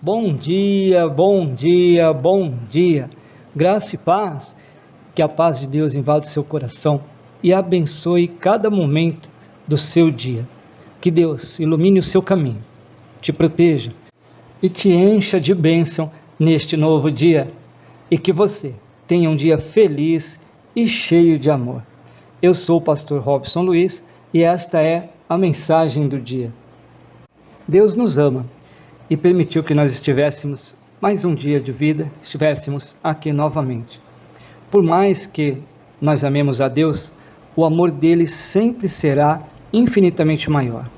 Bom dia, bom dia, bom dia. Graça e paz, que a paz de Deus invada o seu coração e abençoe cada momento do seu dia. Que Deus ilumine o seu caminho, te proteja e te encha de bênção neste novo dia. E que você tenha um dia feliz e cheio de amor. Eu sou o pastor Robson Luiz e esta é a mensagem do dia. Deus nos ama e permitiu que nós estivéssemos mais um dia de vida, estivéssemos aqui novamente. Por mais que nós amemos a Deus, o amor dele sempre será infinitamente maior.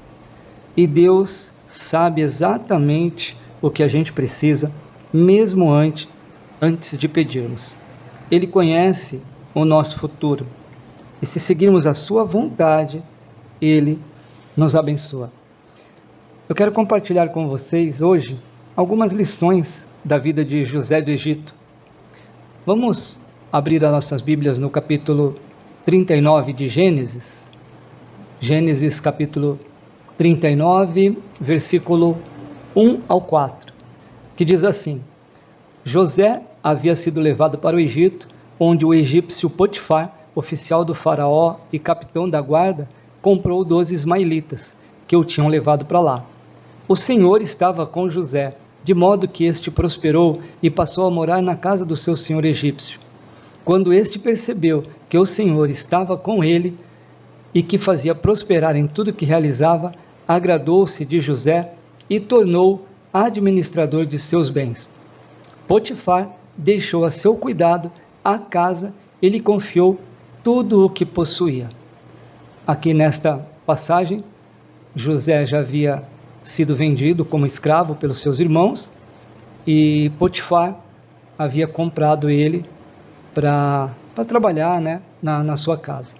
E Deus sabe exatamente o que a gente precisa, mesmo antes de pedirmos. Ele conhece o nosso futuro. E se seguirmos a sua vontade, ele nos abençoa. Eu quero compartilhar com vocês hoje algumas lições da vida de José do Egito. Vamos abrir as nossas Bíblias no capítulo 39 de Gênesis. Gênesis capítulo 39, versículo 1 ao 4, que diz assim: José havia sido levado para o Egito, onde o egípcio Potifar, oficial do faraó e capitão da guarda, comprou 12 ismaelitas, que o tinham levado para lá. O Senhor estava com José, de modo que este prosperou e passou a morar na casa do seu senhor egípcio. Quando este percebeu que o Senhor estava com ele e que fazia prosperar em tudo que realizava, agradou-se de José e tornou administrador de seus bens. Potifar deixou a seu cuidado a casa e lhe confiou tudo o que possuía. Aqui nesta passagem, José já havia sido vendido como escravo pelos seus irmãos e Potifar havia comprado ele para trabalhar, na sua casa.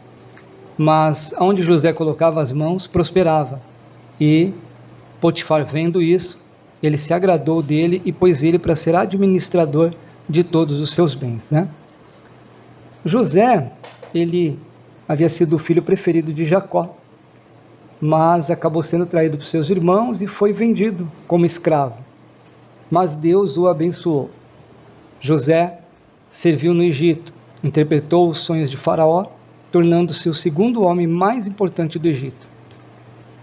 Mas onde José colocava as mãos, prosperava. E Potifar, vendo isso, ele se agradou dele e pôs ele para ser administrador de todos os seus bens. José, ele havia sido o filho preferido de Jacó, mas acabou sendo traído por seus irmãos e foi vendido como escravo. Mas Deus o abençoou. José serviu no Egito, interpretou os sonhos de Faraó, tornando-se o segundo homem mais importante do Egito.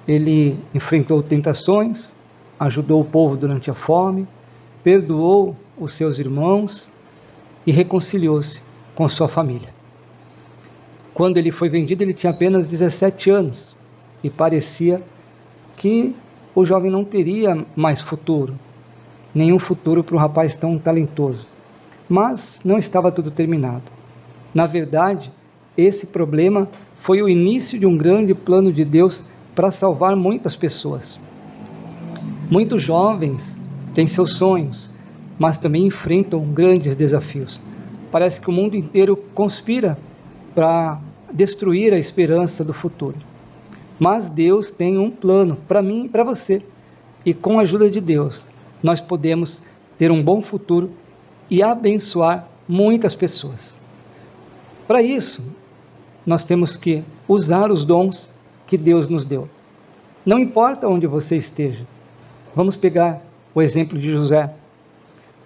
Ele enfrentou tentações, ajudou o povo durante a fome, perdoou os seus irmãos e reconciliou-se com sua família. Quando ele foi vendido, ele tinha apenas 17 anos e parecia que o jovem não teria mais futuro, nenhum futuro para um rapaz tão talentoso. Mas não estava tudo terminado. Na verdade, esse problema foi o início de um grande plano de Deus para salvar muitas pessoas. Muitos jovens têm seus sonhos, mas também enfrentam grandes desafios. Parece que o mundo inteiro conspira para destruir a esperança do futuro. Mas Deus tem um plano para mim e para você. E com a ajuda de Deus, nós podemos ter um bom futuro e abençoar muitas pessoas. Para isso, nós temos que usar os dons que Deus nos deu. Não importa onde você esteja. Vamos pegar o exemplo de José.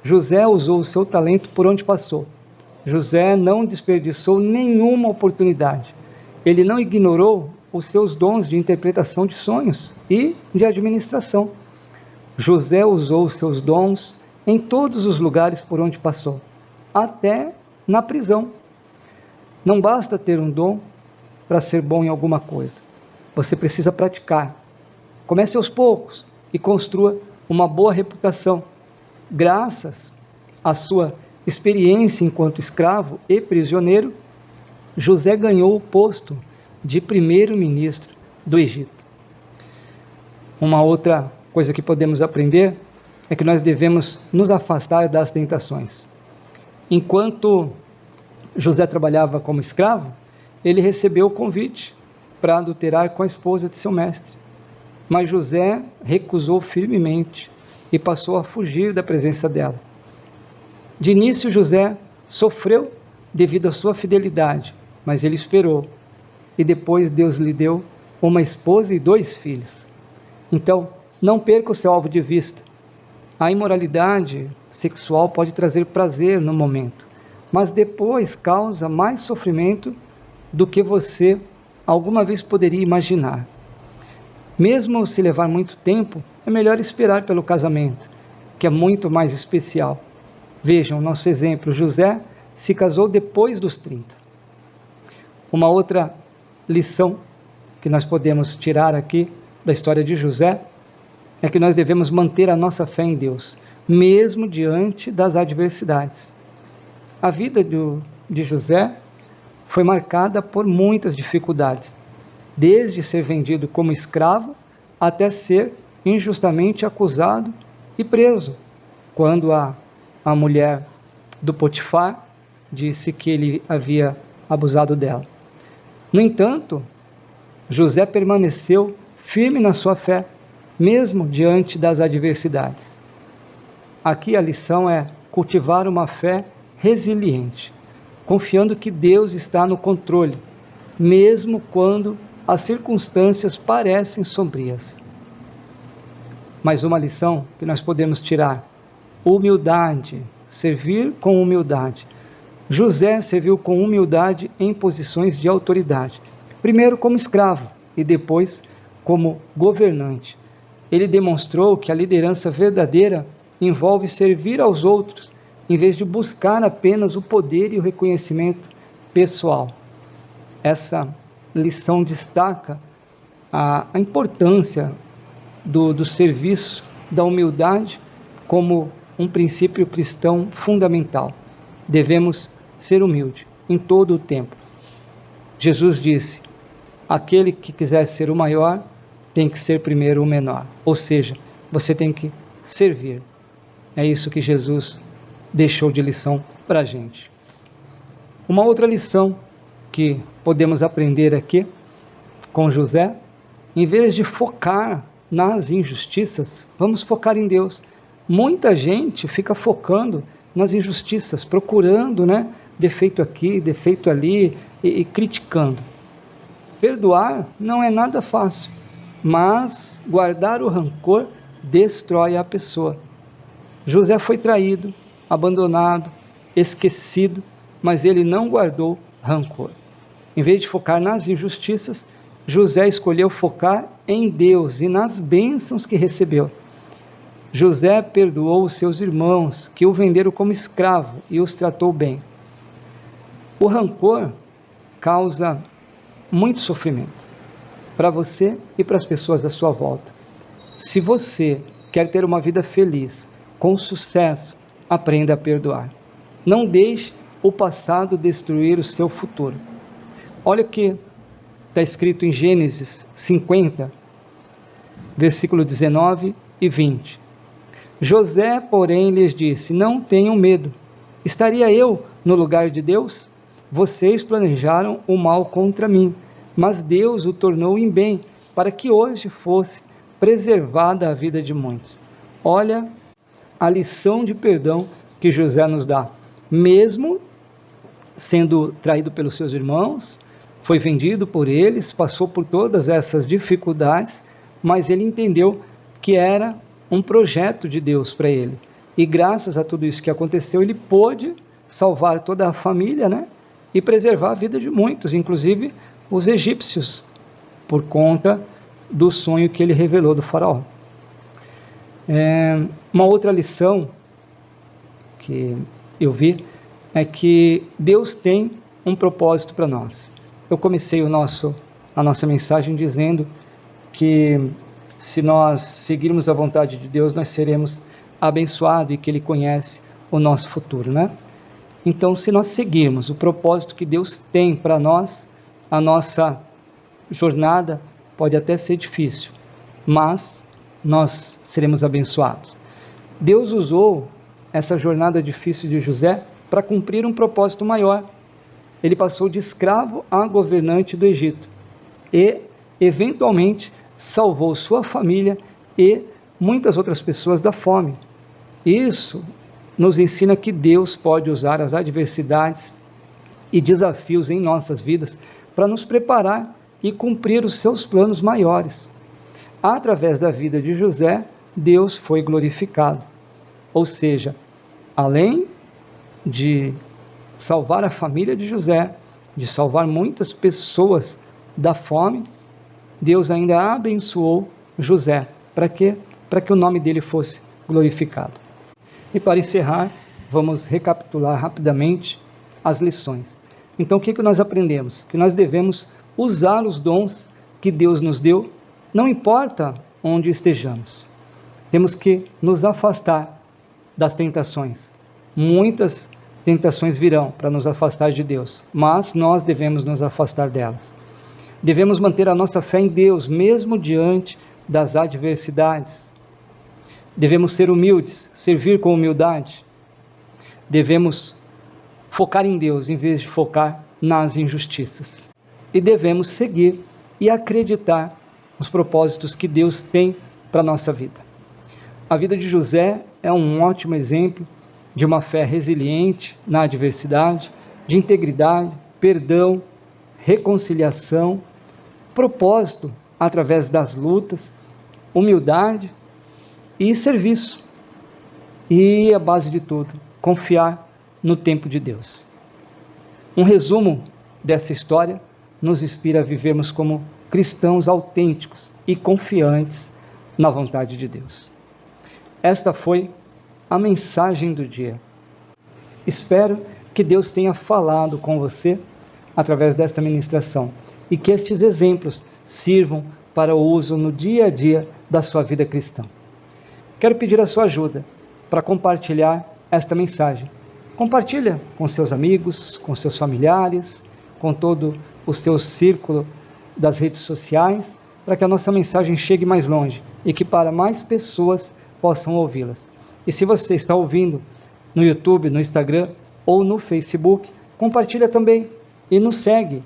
José usou o seu talento por onde passou. José não desperdiçou nenhuma oportunidade. Ele não ignorou os seus dons de interpretação de sonhos e de administração. José usou os seus dons em todos os lugares por onde passou, até na prisão. Não basta ter um dom para ser bom em alguma coisa. Você precisa praticar. Comece aos poucos e construa uma boa reputação. Graças à sua experiência enquanto escravo e prisioneiro, José ganhou o posto de primeiro-ministro do Egito. Uma outra coisa que podemos aprender é que nós devemos nos afastar das tentações. Enquanto José trabalhava como escravo, ele recebeu o convite para adulterar com a esposa de seu mestre. Mas José recusou firmemente e passou a fugir da presença dela. De início, José sofreu devido à sua fidelidade, mas ele esperou. E depois Deus lhe deu uma esposa e 2 filhos. Então, não perca o seu alvo de vista. A imoralidade sexual pode trazer prazer no momento, mas depois causa mais sofrimento do que você alguma vez poderia imaginar. Mesmo se levar muito tempo, é melhor esperar pelo casamento, que é muito mais especial. Vejam, nosso exemplo, José se casou depois dos 30. Uma outra lição que nós podemos tirar aqui da história de José é que nós devemos manter a nossa fé em Deus, mesmo diante das adversidades. A vida de José foi marcada por muitas dificuldades, desde ser vendido como escravo até ser injustamente acusado e preso, quando a mulher do Potifar disse que ele havia abusado dela. No entanto, José permaneceu firme na sua fé, mesmo diante das adversidades. Aqui a lição é cultivar uma fé resiliente, confiando que Deus está no controle, mesmo quando as circunstâncias parecem sombrias. Mais uma lição que nós podemos tirar: humildade, servir com humildade. José serviu com humildade em posições de autoridade, primeiro como escravo e depois como governante. Ele demonstrou que a liderança verdadeira envolve servir aos outros, em vez de buscar apenas o poder e o reconhecimento pessoal. Essa lição destaca a importância do serviço, da humildade, como um princípio cristão fundamental. Devemos ser humildes em todo o tempo. Jesus disse: aquele que quiser ser o maior, tem que ser primeiro o menor. Ou seja, você tem que servir. É isso que Jesus deixou de lição para a gente. Uma outra lição que podemos aprender aqui com José: em vez de focar nas injustiças, vamos focar em Deus. Muita gente fica focando nas injustiças, procurando, defeito aqui, defeito ali e criticando. Perdoar não é nada fácil, mas guardar o rancor destrói a pessoa. José foi traído, abandonado, esquecido, mas ele não guardou rancor. Em vez de focar nas injustiças, José escolheu focar em Deus e nas bênçãos que recebeu. José perdoou os seus irmãos, que o venderam como escravo, e os tratou bem. O rancor causa muito sofrimento para você e para as pessoas à sua volta. Se você quer ter uma vida feliz, com sucesso, aprenda a perdoar. Não deixe o passado destruir o seu futuro. Olha o que está escrito em Gênesis 50, versículo 19 e 20. José, porém, lhes disse: não tenham medo. Estaria eu no lugar de Deus? Vocês planejaram o mal contra mim, mas Deus o tornou em bem, para que hoje fosse preservada a vida de muitos. Olha a lição de perdão que José nos dá. Mesmo sendo traído pelos seus irmãos, foi vendido por eles, passou por todas essas dificuldades, mas ele entendeu que era um projeto de Deus para ele. E graças a tudo isso que aconteceu, ele pôde salvar toda a família, e preservar a vida de muitos, inclusive os egípcios, por conta do sonho que ele revelou do faraó. Uma outra lição que eu vi é que Deus tem um propósito para nós. Eu comecei a nossa mensagem dizendo que se nós seguirmos a vontade de Deus, nós seremos abençoados e que Ele conhece o nosso futuro, Então, se nós seguirmos o propósito que Deus tem para nós, a nossa jornada pode até ser difícil, mas nós seremos abençoados. Deus usou essa jornada difícil de José para cumprir um propósito maior. Ele passou de escravo a governante do Egito e, eventualmente, salvou sua família e muitas outras pessoas da fome. Isso nos ensina que Deus pode usar as adversidades e desafios em nossas vidas para nos preparar e cumprir os seus planos maiores. Através da vida de José, Deus foi glorificado. Ou seja, além de salvar a família de José, de salvar muitas pessoas da fome, Deus ainda abençoou José. Para quê? Para que o nome dele fosse glorificado. E para encerrar, vamos recapitular rapidamente as lições. Então, o que nós aprendemos? Que nós devemos usar os dons que Deus nos deu, não importa onde estejamos. Temos que nos afastar das tentações. Muitas tentações virão para nos afastar de Deus, mas nós devemos nos afastar delas. Devemos manter a nossa fé em Deus, mesmo diante das adversidades. Devemos ser humildes, servir com humildade. Devemos focar em Deus, em vez de focar nas injustiças. E devemos seguir e acreditar nos propósitos que Deus tem para a nossa vida. A vida de José é um ótimo exemplo de uma fé resiliente na adversidade, de integridade, perdão, reconciliação, propósito através das lutas, humildade e serviço. E a base de tudo, confiar no tempo de Deus. Um resumo dessa história nos inspira a vivermos como cristãos autênticos e confiantes na vontade de Deus. Esta foi a mensagem do dia. Espero que Deus tenha falado com você através desta ministração e que estes exemplos sirvam para o uso no dia a dia da sua vida cristã. Quero pedir a sua ajuda para compartilhar esta mensagem. Compartilha com seus amigos, com seus familiares, com todo o seu círculo das redes sociais, para que a nossa mensagem chegue mais longe e que para mais pessoas possam ouvi-las. E se você está ouvindo no YouTube, no Instagram ou no Facebook, compartilha também e nos segue,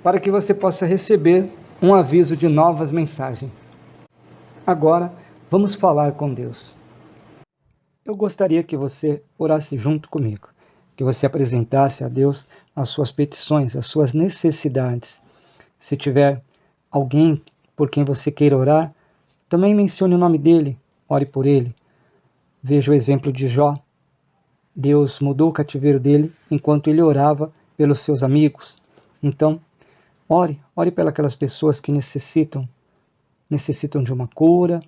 para que você possa receber um aviso de novas mensagens. Agora, vamos falar com Deus. Eu gostaria que você orasse junto comigo, que você apresentasse a Deus as suas petições, as suas necessidades. Se tiver alguém por quem você queira orar, também mencione o nome dele, ore por ele. Veja o exemplo de Jó. Deus mudou o cativeiro dele enquanto ele orava pelos seus amigos. Então, ore pelas pessoas que necessitam de uma cura,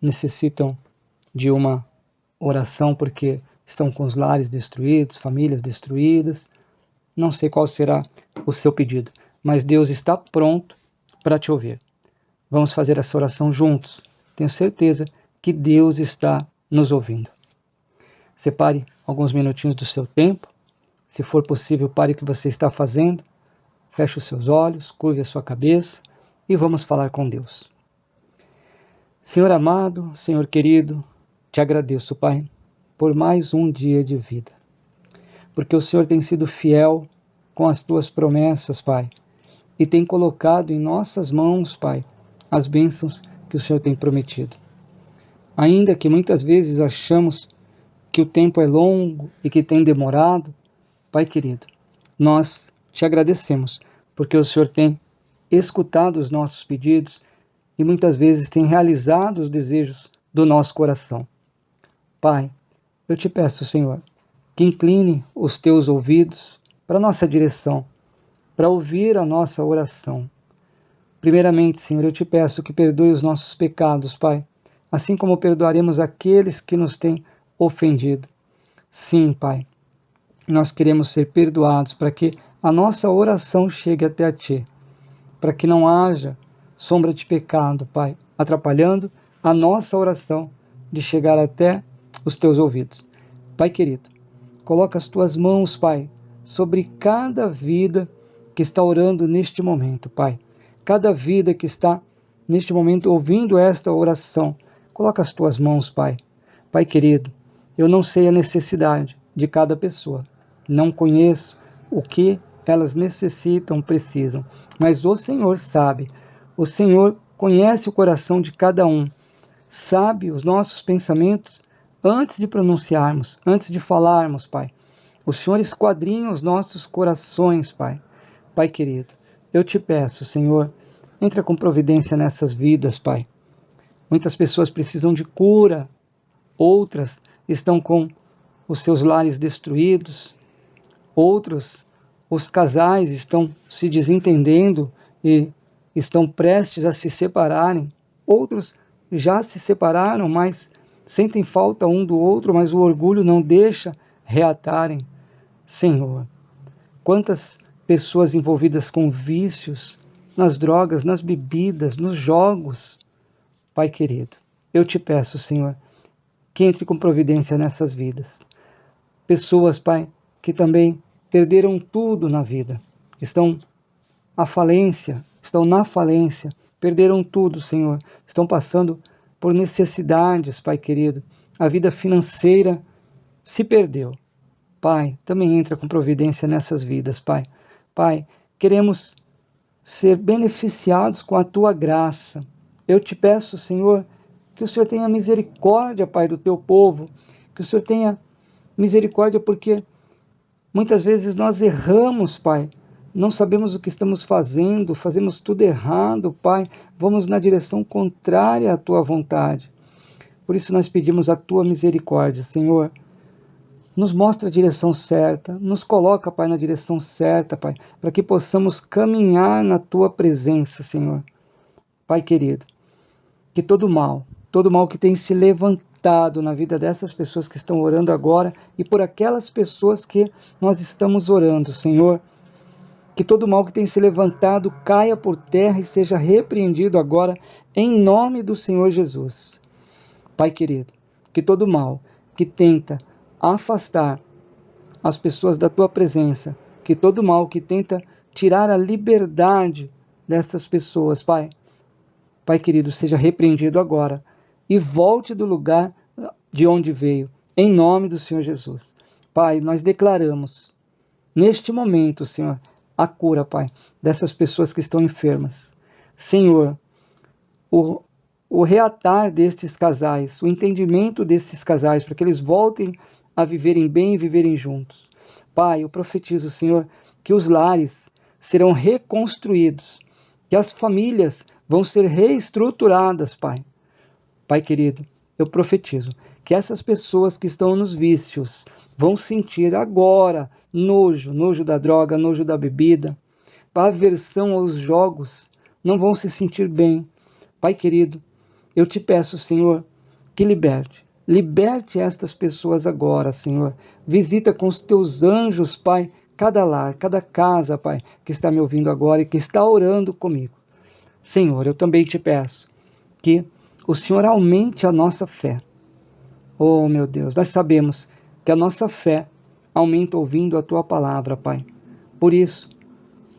necessitam de uma oração porque estão com os lares destruídos, famílias destruídas. Não sei qual será o seu pedido, mas Deus está pronto para te ouvir. Vamos fazer essa oração juntos. Tenho certeza que Deus está nos ouvindo. Separe alguns minutinhos do seu tempo. Se for possível, pare o que você está fazendo. Feche os seus olhos, curve a sua cabeça e vamos falar com Deus. Senhor amado, Senhor querido, te agradeço, Pai, por mais um dia de vida. Porque o Senhor tem sido fiel com as tuas promessas, Pai, e tem colocado em nossas mãos, Pai, as bênçãos que o Senhor tem prometido. Ainda que muitas vezes achamos que o tempo é longo e que tem demorado, Pai querido, nós te agradecemos, porque o Senhor tem escutado os nossos pedidos e muitas vezes tem realizado os desejos do nosso coração. Pai, eu te peço, Senhor, que incline os teus ouvidos para a nossa direção, para ouvir a nossa oração. Primeiramente, Senhor, eu te peço que perdoe os nossos pecados, Pai, assim como perdoaremos aqueles que nos têm ofendido. Sim, Pai, nós queremos ser perdoados para que a nossa oração chegue até a Ti, para que não haja sombra de pecado, Pai, atrapalhando a nossa oração de chegar até os Teus ouvidos. Pai querido, coloca as Tuas mãos, Pai, sobre cada vida que está orando neste momento, Pai. Cada vida que está neste momento ouvindo esta oração, coloca as Tuas mãos, Pai. Pai querido, eu não sei a necessidade de cada pessoa, não conheço o que elas necessitam, precisam, mas o Senhor sabe, o Senhor conhece o coração de cada um, sabe os nossos pensamentos antes de pronunciarmos, antes de falarmos, Pai. O Senhor esquadrinha os nossos corações, Pai. Pai querido, eu te peço, Senhor, entra com providência nessas vidas, Pai. Muitas pessoas precisam de cura, outras estão com os seus lares destruídos, outros, os casais estão se desentendendo e estão prestes a se separarem, outros já se separaram, mas sentem falta um do outro, mas o orgulho não deixa reatarem. Senhor, quantas pessoas envolvidas com vícios, nas drogas, nas bebidas, nos jogos. Pai querido, eu te peço, Senhor, que entre com providência nessas vidas. Pessoas, Pai, que também perderam tudo na vida, estão à falência, estão na falência, perderam tudo, Senhor, estão passando por necessidades, Pai querido. A vida financeira se perdeu. Pai, também entra com providência nessas vidas, Pai. Pai, queremos ser beneficiados com a Tua graça. Eu te peço, Senhor, que o Senhor tenha misericórdia, Pai, do Teu povo, que o Senhor tenha misericórdia, porque muitas vezes nós erramos, Pai, não sabemos o que estamos fazendo, fazemos tudo errado, Pai, vamos na direção contrária à Tua vontade. Por isso nós pedimos a Tua misericórdia, Senhor. Nos mostra a direção certa, nos coloca, Pai, na direção certa, Pai, para que possamos caminhar na Tua presença, Senhor. Pai querido, que todo mal que tem se levantado na vida dessas pessoas que estão orando agora e por aquelas pessoas que nós estamos orando, Senhor, que todo mal que tem se levantado caia por terra e seja repreendido agora, em nome do Senhor Jesus. Pai querido, que todo mal que tenta afastar as pessoas da Tua presença, que todo mal que tenta tirar a liberdade dessas pessoas, Pai querido, seja repreendido agora e volte do lugar de onde veio, em nome do Senhor Jesus. Pai, nós declaramos neste momento, Senhor, a cura, Pai, dessas pessoas que estão enfermas. Senhor, o reatar destes casais, o entendimento desses casais, para que eles voltem a viverem bem e viverem juntos. Pai, eu profetizo, Senhor, que os lares serão reconstruídos, que as famílias vão ser reestruturadas, Pai. Pai querido, eu profetizo que essas pessoas que estão nos vícios vão sentir agora nojo da droga, nojo da bebida, aversão aos jogos, não vão se sentir bem. Pai querido, eu te peço, Senhor, que liberte estas pessoas agora, Senhor. Visita com os teus anjos, Pai, cada lar, cada casa, Pai, que está me ouvindo agora e que está orando comigo. Senhor, eu também te peço que o Senhor aumente a nossa fé. Oh, meu Deus, nós sabemos que a nossa fé aumenta ouvindo a Tua palavra, Pai. Por isso,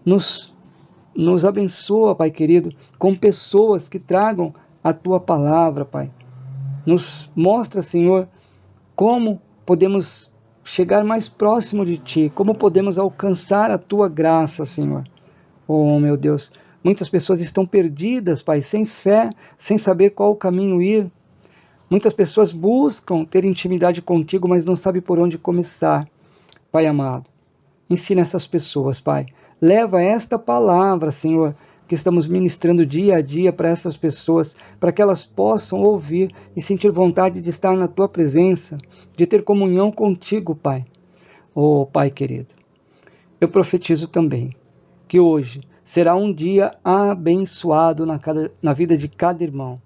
nos abençoa, Pai querido, com pessoas que tragam a Tua palavra, Pai. Nos mostra, Senhor, como podemos chegar mais próximo de Ti, como podemos alcançar a Tua graça, Senhor. Oh, meu Deus, muitas pessoas estão perdidas, Pai, sem fé, sem saber qual o caminho ir. Muitas pessoas buscam ter intimidade contigo, mas não sabem por onde começar. Pai amado, ensina essas pessoas, Pai. Leva esta palavra, Senhor, que estamos ministrando dia a dia para essas pessoas, para que elas possam ouvir e sentir vontade de estar na Tua presença, de ter comunhão contigo, Pai. Oh, Pai querido, eu profetizo também que hoje será um dia abençoado na vida de cada irmão.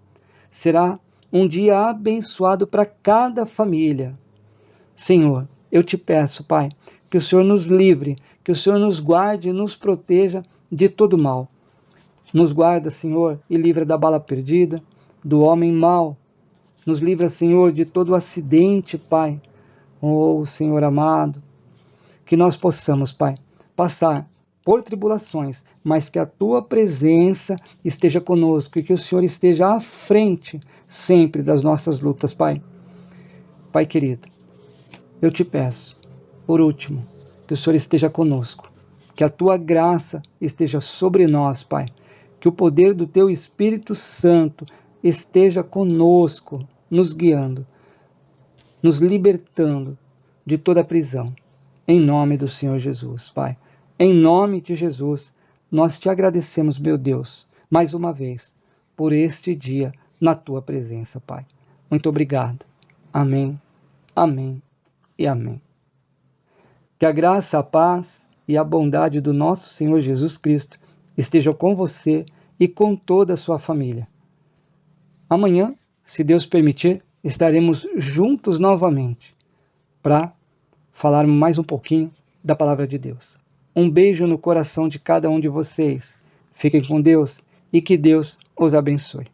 Será um dia abençoado para cada família. Senhor, eu te peço, Pai, que o Senhor nos livre, que o Senhor nos guarde e nos proteja de todo mal. Nos guarda, Senhor, e livra da bala perdida, do homem mau. Nos livra, Senhor, de todo acidente, Pai. Oh, Senhor amado, que nós possamos, Pai, passar por tribulações, mas que a Tua presença esteja conosco e que o Senhor esteja à frente sempre das nossas lutas, Pai. Pai querido, eu te peço, por último, que o Senhor esteja conosco, que a Tua graça esteja sobre nós, Pai, que o poder do Teu Espírito Santo esteja conosco, nos guiando, nos libertando de toda prisão, em nome do Senhor Jesus, Pai. Em nome de Jesus, nós te agradecemos, meu Deus, mais uma vez, por este dia na Tua presença, Pai. Muito obrigado. Amém Amém e amém. Que a graça, a paz e a bondade do nosso Senhor Jesus Cristo estejam com você e com toda a sua família. Amanhã, se Deus permitir, estaremos juntos novamente para falar mais um pouquinho da Palavra de Deus. Um beijo no coração de cada um de vocês. Fiquem com Deus e que Deus os abençoe.